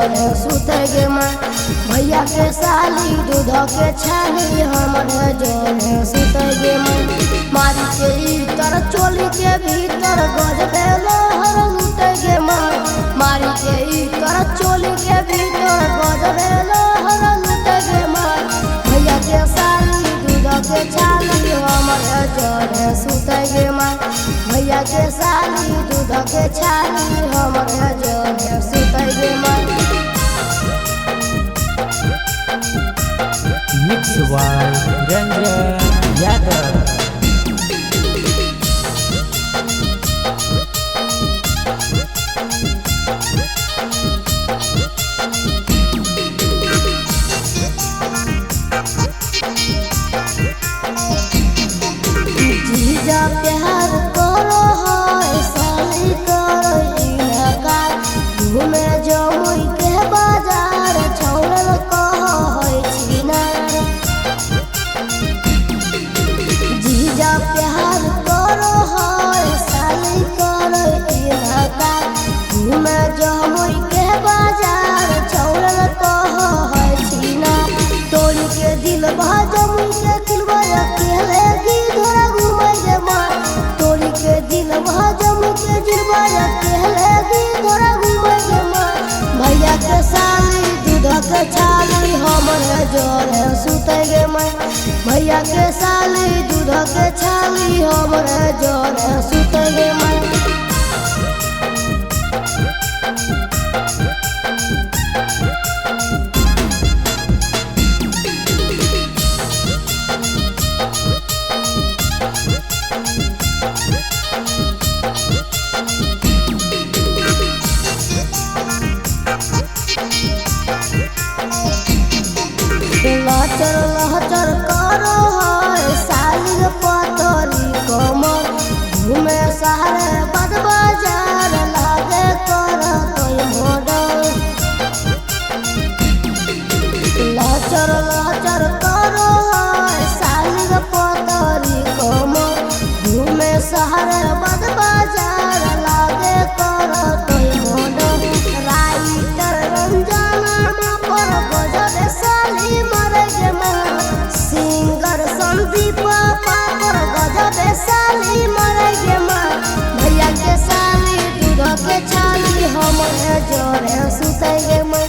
जोरे सुते गे माँ भैया के साली दूध के छाली हमरे जोरे सुते गे माँ मारी के इतर चोली के भीतर गजबे लहर लुटे गे माँ मारी के इतर चोली के भीतर गजबे लहर लुटे गे माँ भैया के साली दूध के छाली हमरे जोरे सुते गे माँ भैया के साली दूध के छाली हमरे जोरे सुते गे माँ Mix by Ranjan Yadav. जीजा प्यार करो है साली करो इनकार घूमे जमुई के बाजार छौरल कहो है छिनार जीजा प्यार करो है साली करो इनकार घूमे जमुई के बाजार छौरल कहो है छिनार तोड़ी के दिल भा जमुई के दिलवा अकेले की धोरा घूमे गे माँ तोड़ी के दिल भा जमुई के दिलवा अकेले की धोरा घूमे गे माँ भैया के साली दूध के छाली हमरे जोरे सुते गे माँ भैया के साली दूध के छाली हमरे जोरे सुते गे माँ लहचर लहचर करो है साली पतरी कमर घूमे शहर बद बाजार लागे कर कोई मॉडल लहचर लहचर करो है साली पतरी कमर घूमे शहर बद बाजार लागे कर कोई मॉडल राइटर रंजना पर गजब साली सिंगर संदीप पापर गजब साली मरे गे माँ भैया के साली दूध के छाली हमरे जोरे सुते गे माँ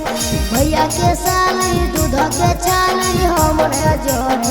भैया के साली दूध के छाली हमरे जोरे